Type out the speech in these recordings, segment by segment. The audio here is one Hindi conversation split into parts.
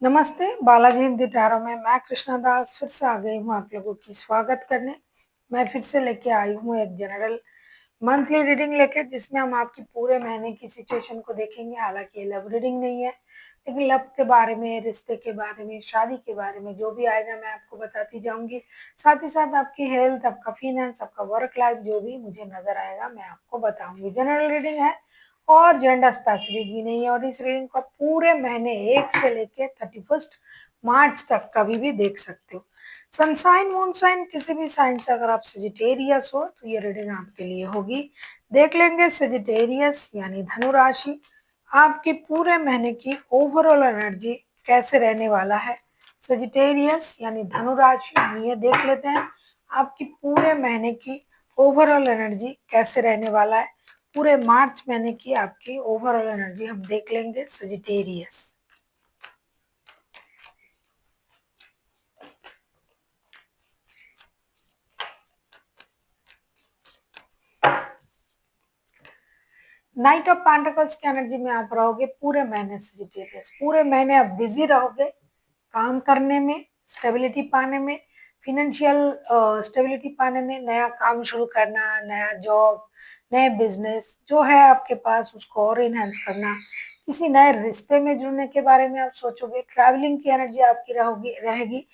नमस्ते, बालाजी हिंदी टैरो में मैं कृष्णा दास फिर से आ गई हूँ आप लोगों की स्वागत करने। मैं फिर से लेके आई हूँ एक जनरल मंथली रीडिंग लेके, जिसमें हम आपकी पूरे महीने की सिचुएशन को देखेंगे। हालांकि ये लव रीडिंग नहीं है, लेकिन लव के बारे में, रिश्ते के बारे में, शादी के बारे में जो भी आएगा मैं आपको बताती जाऊंगी। साथ ही साथ आपकी हेल्थ, आपका फिनेंस, आपका वर्क लाइफ जो भी मुझे नजर आएगा मैं आपको बताऊंगी। जनरल रीडिंग है और जेंडर स्पेसिफिक भी नहीं है, और इस रीडिंग को पूरे महीने 1 से लेके 31 मार्च तक कभी भी देख सकते हो। सनसाइन मूनसाइन किसी भी साइन से अगर आप सजिटेरियस हो तो ये रीडिंग आपके लिए होगी। देख लेंगे सजिटेरियस यानी धनु राशि, आपकी पूरे महीने की ओवरऑल एनर्जी कैसे रहने वाला है। सजिटेरियस यानी धनु राशि, हम ये देख लेते हैं आपकी पूरे महीने की ओवरऑल एनर्जी कैसे रहने वाला है। पूरे मार्च महीने की आपकी ओवरऑल एनर्जी हम देख लेंगे सजिटेरियस। नाइट ऑफ पेंटिकल्स की एनर्जी में आप रहोगे पूरे महीने सजिटेरियस। पूरे महीने आप बिजी रहोगे काम करने में, स्टेबिलिटी पाने में, फिनेंशियल स्टेबिलिटी पाने में, नया काम शुरू करना, नया जॉब, नए बिजनेस जो है आपके पास उसको और इनहेंस करना, किसी नए रिश्ते में जुड़ने के बारे में आप सोचोगे। ट्रैवलिंग की एनर्जी आपकी रहोगी रहेगी।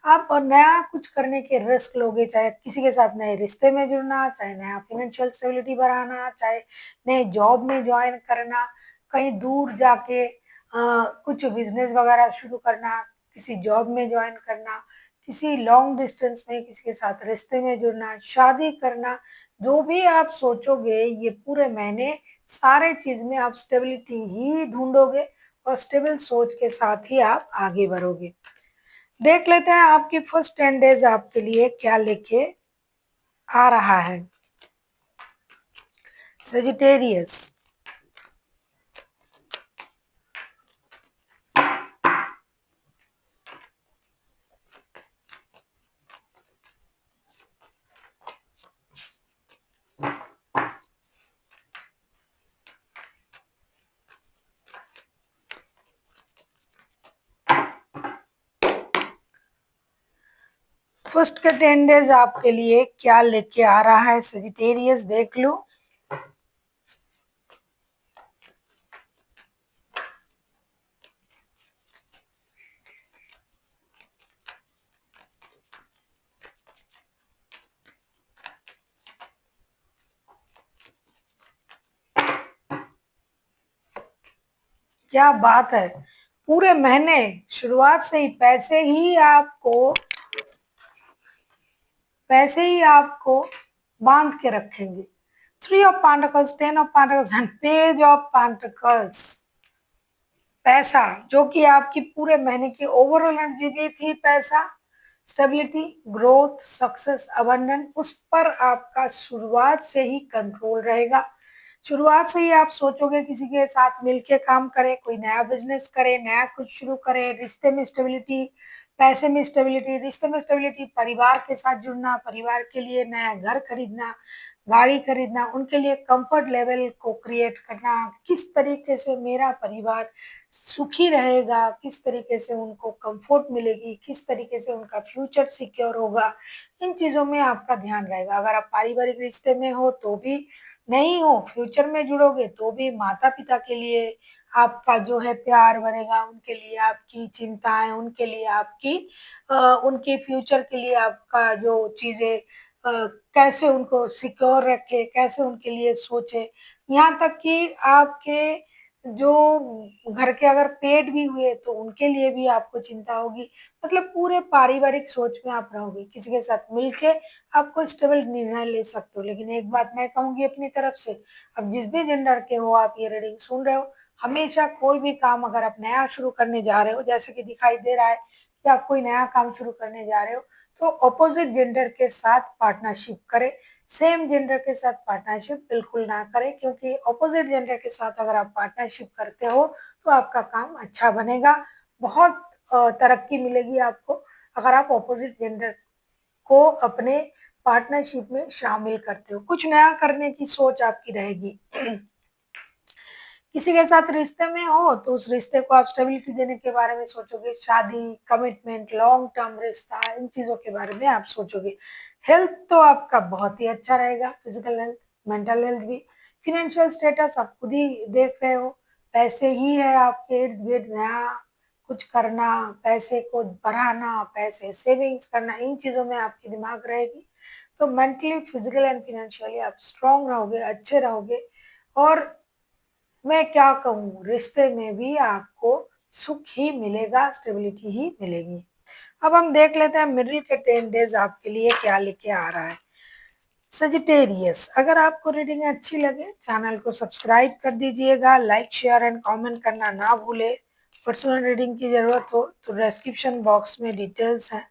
आप और नया कुछ करने के रिस्क लोगे, चाहे किसी के साथ नए रिश्ते में जुड़ना, चाहे नया फाइनेंशियल स्टेबिलिटी बढ़ाना, चाहे नए जॉब में ज्वाइन करना, कहीं दूर जाके कुछ बिजनेस वगैरह शुरू करना, किसी जॉब में ज्वाइन करना, किसी लॉन्ग डिस्टेंस में किसी के साथ रिश्ते में जुड़ना, शादी करना, जो भी आप सोचोगे ये पूरे महीने सारे चीज में आप स्टेबिलिटी ही ढूंढोगे और स्टेबल सोच के साथ ही आप आगे बढ़ोगे। देख लेते हैं आपकी फर्स्ट 10 डेज आपके लिए क्या लेके आ रहा है। सजिटेरियस, फर्स्ट के 10 डेज आपके लिए क्या लेके आ रहा है सजिटेरियस, देख लो। क्या बात है, पूरे महीने शुरुआत से ही पैसे ही आपको बांध के रखेंगे। 3 of pentacles, 10 of pentacles and page of pentacles. पैसा जो कि आपकी पूरे महीने की ओवरऑल एनर्जी भी थी, पैसा, स्टेबिलिटी, ग्रोथ, सक्सेस, अबंडेंस, उस पर आपका शुरुआत से ही कंट्रोल रहेगा। शुरुआत से ही आप सोचोगे किसी के साथ मिलके काम करे, कोई नया बिजनेस करे, नया कुछ शुरू करे, रिश्ते में स्टेबिलिटी, पैसे में स्टेबिलिटी, रिश्ते में स्टेबिलिटी, परिवार के साथ जुड़ना, परिवार के लिए नया घर खरीदना, गाड़ी खरीदना, उनके लिए कंफर्ट लेवल को क्रिएट करना, किस तरीके से मेरा परिवार सुखी रहेगा, किस तरीके से उनको कंफर्ट मिलेगी, किस तरीके से उनका फ्यूचर सिक्योर होगा, इन चीजों में आपका ध्यान रहेगा। अगर आप पारिवारिक रिश्ते में हो तो भी, नहीं हो, फ्यूचर में जुड़ोगे तो भी माता पिता के लिए आपका जो है प्यार बढ़ेगा, उनके लिए आपकी चिंताएं, उनके लिए आपकी उनके फ्यूचर के लिए आपका जो चीजें कैसे उनको सिक्योर रखे, कैसे उनके लिए सोचे। यहाँ तक कि आपके जो घर के अगर पेट भी हुए तो उनके लिए भी आपको चिंता होगी। मतलब पूरे पारिवारिक सोच में आप रहोगे, किसी के साथ मिलके आपको स्टेबल निर्णय ले सकते हो। लेकिन एक बात मैं कहूंगी अपनी तरफ से, अब जिस भी जेंडर के हो आप ये रीडिंग सुन रहे हो, हमेशा कोई भी काम अगर आप नया शुरू करने जा रहे हो, जैसे कि दिखाई दे रहा है कि आप कोई नया काम शुरू करने जा रहे हो, तो ऑपोजिट जेंडर के साथ पार्टनरशिप करें। सेम जेंडर के साथ पार्टनरशिप बिल्कुल ना करें, क्योंकि ऑपोजिट जेंडर के साथ अगर आप पार्टनरशिप करते हो तो आपका काम अच्छा बनेगा, बहुत तरक्की मिलेगी आपको अगर आप ऑपोजिट जेंडर को अपने पार्टनरशिप में शामिल करते हो। कुछ नया करने की सोच आपकी रहेगी। किसी के साथ रिश्ते में हो तो उस रिश्ते को आप स्टेबिलिटी देने के बारे में सोचोगे, शादी, कमिटमेंट, लॉन्ग टर्म रिश्ता, इन चीजों के बारे में आप सोचोगे। हेल्थ तो आपका बहुत ही अच्छा रहेगा, फिजिकल हेल्थ, मेंटल हेल्थ भी। फिनेंशियल स्टेटस आप खुद ही देख रहे हो, पैसे ही है आपके इर्द गिर्द, नया कुछ करना, पैसे को बढ़ाना, पैसे सेविंग्स करना, इन चीजों में आपकी दिमाग रहेगी। तो मेंटली, फिजिकल एंड फिनेंशियली आप स्ट्रांग रहोगे, अच्छे रहोगे। और मैं क्या कहूँ, रिश्ते में भी आपको सुख ही मिलेगा, स्टेबिलिटी ही मिलेगी। अब हम देख लेते हैं मिडिल के 10 डेज आपके लिए क्या लेके आ रहा है। सजिटेरियस, अगर आपको रीडिंग अच्छी लगे चैनल को सब्सक्राइब कर दीजिएगा, लाइक शेयर एंड कमेंट करना ना भूले। पर्सनल रीडिंग की जरूरत हो तो डिस्क्रिप्शन बॉक्स में डिटेल्स हैं।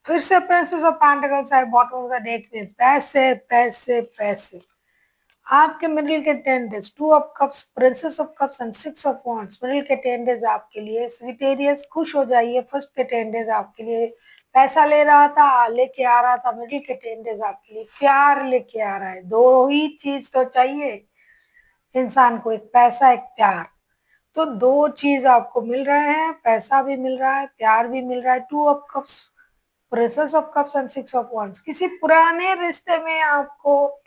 फिर से प्रिंसेस ऑफ पेंटिकल्स है बॉटम ऑफ द डेक में, पैसे पैसे पैसे। आपके मिडिल के 10 days, 2 of cups, princess of cups and 6 of wands, middle के 10 डेज आपके लिए। सजिटेरियस, खुश हो जाइए, फर्स्ट के 10 डेज आपके लिए पैसा ले रहा था, लेके आ रहा था, मिडिल के 10 डेज आपके लिए प्यार लेके आ रहा है। दो ही चीज तो चाहिए इंसान को, एक पैसा, एक प्यार। तो दो चीज आपको मिल रहे हैं, पैसा भी मिल रहा है, प्यार भी मिल रहा है। 2 of cups, princess of cups and 6 of wands. किसी पुराने रिश्ते में आपको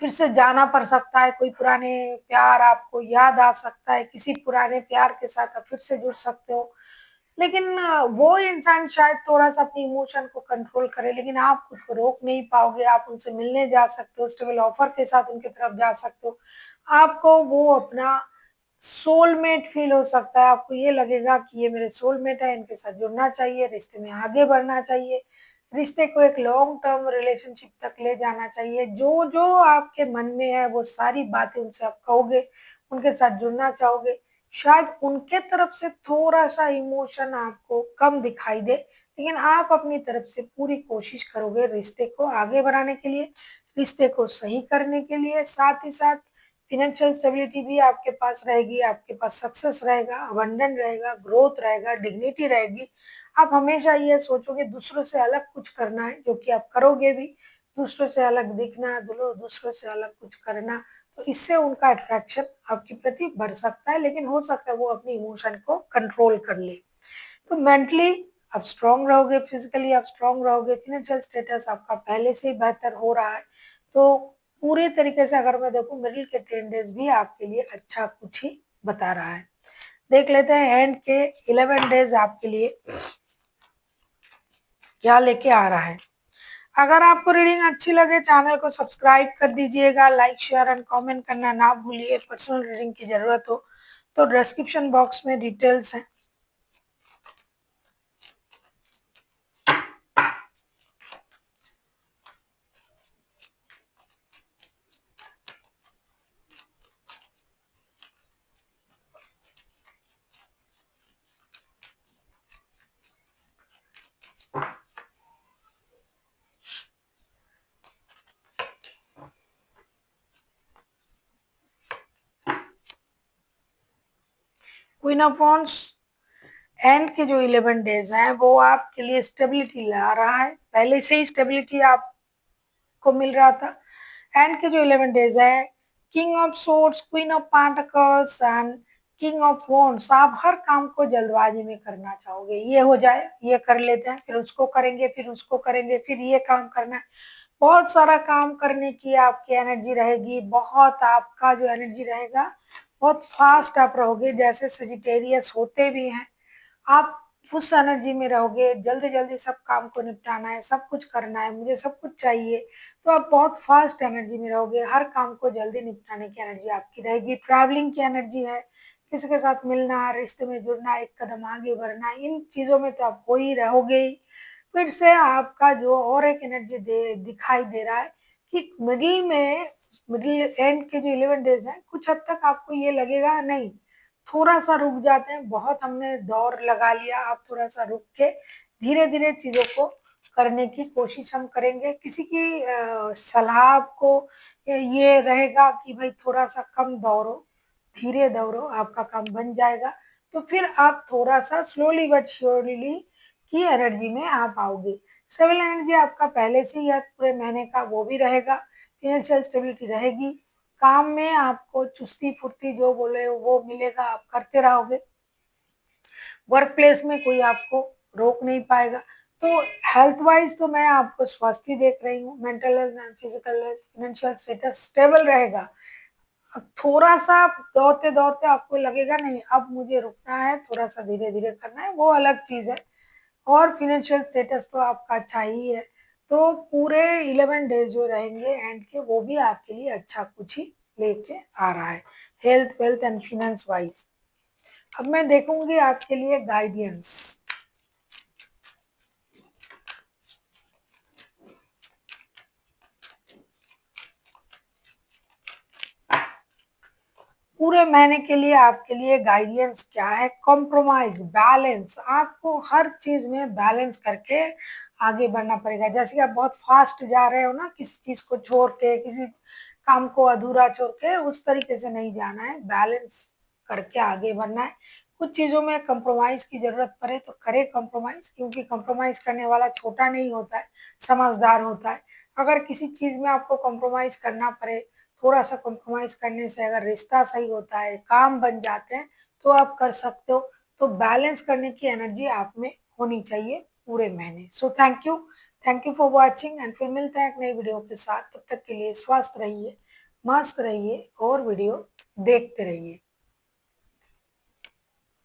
फिर से जाना पड़ सकता है, कोई पुराने प्यार आपको याद आ सकता है, किसी पुराने प्यार के साथ आप फिर से जुड़ सकते हो। लेकिन वो इंसान शायद थोड़ा-सा अपनी इमोशन को कंट्रोल करे, लेकिन आप खुद को रोक नहीं पाओगे। आप उनसे मिलने जा सकते हो, स्टेबल ऑफर के साथ उनकी तरफ जा सकते हो। आपको वो अपना सोलमेट फील हो सकता है, आपको ये लगेगा कि ये मेरे सोलमेट है, इनके साथ जुड़ना चाहिए, रिश्ते में आगे बढ़ना चाहिए, रिश्ते को एक लॉन्ग टर्म रिलेशनशिप तक ले जाना चाहिए। जो आपके मन में है वो सारी बातें उनसे आप कहोगे, उनके साथ जुड़ना चाहोगे। शायद उनके तरफ से थोड़ा-सा इमोशन आपको कम दिखाई दे, लेकिन आप अपनी तरफ से पूरी कोशिश करोगे रिश्ते को आगे बढ़ाने के लिए, रिश्ते को सही करने के लिए। साथ ही साथ फाइनेंशियल स्टेबिलिटी भी आपके पास रहेगी, आपके पास सक्सेस रहेगा, अबंडेंट रहेगा, ग्रोथ रहेगा, डिग्निटी रहेगी। आप हमेशा ये सोचोगे दूसरों से अलग कुछ करना है, जो कि आप करोगे भी। दूसरों से अलग दिखना, दूसरों से अलग कुछ करना, तो इससे उनका अट्रैक्शन आपके प्रति बढ़ सकता है, लेकिन हो सकता है वो अपनी इमोशन को कंट्रोल कर ले। तो मेंटली आप स्ट्रांग रहोगे, फिजिकली आप स्ट्रांग रहोगे, फाइनेंशियल स्टेटस आपका पहले से ही बेहतर हो रहा है। तो पूरे तरीके से अगर मैं देखूं, मिडिल के 10 डेज भी आपके लिए अच्छा कुछ ही बता रहा है। देख लेते हैं एंड के 11 डेज आपके लिए क्या लेके आ रहा है। अगर आपको रीडिंग अच्छी लगे चैनल को सब्सक्राइब कर दीजिएगा, लाइक शेयर एंड कमेंट करना ना भूलिए। पर्सनल रीडिंग की जरूरत हो तो डिस्क्रिप्शन बॉक्स में डिटेल्स हैं। क्वीन ऑफ वांड्स, एंड के जो 11 डेज हैं वो आपके लिए स्टेबिलिटी ला रहा है, पहले से ही स्टेबिलिटी आपको मिल रहा था। एंड के जो 11 डेज है, king of swords, queen of pentacles and king of wands. आप हर काम को जल्दबाजी में करना चाहोगे, ये हो जाए, ये कर लेते हैं, फिर उसको करेंगे, फिर उसको करेंगे, फिर ये काम करना है। बहुत सारा काम करने की आपकी एनर्जी रहेगी, बहुत आपका जो एनर्जी रहेगा, बहुत फास्ट आप रहोगे, जैसे सजिटेरियस होते भी हैं। आप उस एनर्जी में रहोगे, जल्दी जल्दी सब काम को निपटाना है, सब कुछ करना है, मुझे सब कुछ चाहिए। तो आप बहुत फास्ट एनर्जी में रहोगे, हर काम को जल्दी निपटाने की एनर्जी आपकी रहेगी। ट्रैवलिंग की एनर्जी है, किसी के साथ मिलना, रिश्ते में जुड़ना, एक कदम आगे बढ़ना, इन चीजों में तो आप हो ही रहोगे ही। फिर से आपका जो और एक एनर्जी दिखाई दे रहा है कि मिडिल एंड के जो 11 डेज हैं, कुछ हद तक आपको ये लगेगा नहीं, थोड़ा सा रुक जाते हैं, बहुत हमने दौड़ लगा लिया, आप थोड़ा सा रुक के धीरे धीरे चीजों को करने की कोशिश हम करेंगे। किसी की सलाह आपको ये रहेगा कि भाई थोड़ा सा कम दौड़ो, धीरे दौड़ो, आपका काम बन जाएगा। तो फिर आप थोड़ा सा स्लोली बट श्योरली की एनर्जी में आ पाओगे। स्टेबल एनर्जी आपका पहले से ही है, पूरे महीने का वो भी रहेगा, फिनेंशियल स्टेबिलिटी रहेगी, काम में आपको चुस्ती फुर्ती जो बोले वो मिलेगा, आप करते रहोगे, वर्क प्लेस में कोई आपको रोक नहीं पाएगा। तो हेल्थ वाइज तो मैं आपको स्वास्थ्य देख रही हूँ, mental health and physical health, financial status stable रहेगा। अब थोड़ा सा दौड़ते दौड़ते आपको लगेगा नहीं अब मुझे रुकना है, थोड़ा सा धीरे धीरे करना है, वो अलग चीज है। और फाइनेंशियल स्टेटस तो आपका अच्छा ही है। तो पूरे 11 डेज जो रहेंगे एंड के, वो भी आपके लिए अच्छा कुछ ही लेके आ रहा है, health wealth and finance wise. अब मैं देखूंगी आपके लिए गाइडेंस। पूरे महीने के लिए आपके लिए गाइडेंस क्या है? कॉम्प्रोमाइज, बैलेंस, आपको हर चीज में बैलेंस करके आगे बढ़ना पड़ेगा। जैसे कि आप बहुत फास्ट जा रहे हो ना, किसी चीज को छोड़ के, किसी काम को अधूरा छोड़ के, उस तरीके से नहीं जाना है, बैलेंस करके आगे बढ़ना है। कुछ चीजों में कंप्रोमाइज की जरूरत पड़े तो करे कंप्रोमाइज, क्योंकि कंप्रोमाइज करने वाला छोटा नहीं होता है, समझदार होता है। अगर किसी चीज में आपको कंप्रोमाइज करना पड़े, थोड़ा सा कॉम्प्रोमाइज करने से अगर रिश्ता सही होता है, काम बन जाते हैं, तो आप कर सकते हो। तो बैलेंस करने की एनर्जी आप में होनी चाहिए पूरे महीने। So thank you for watching, and फिर मिलते हैं एक नई वीडियो के साथ। तब तक के लिए स्वस्थ रहिए, मस्त रहिए और वीडियो देखते रहिए।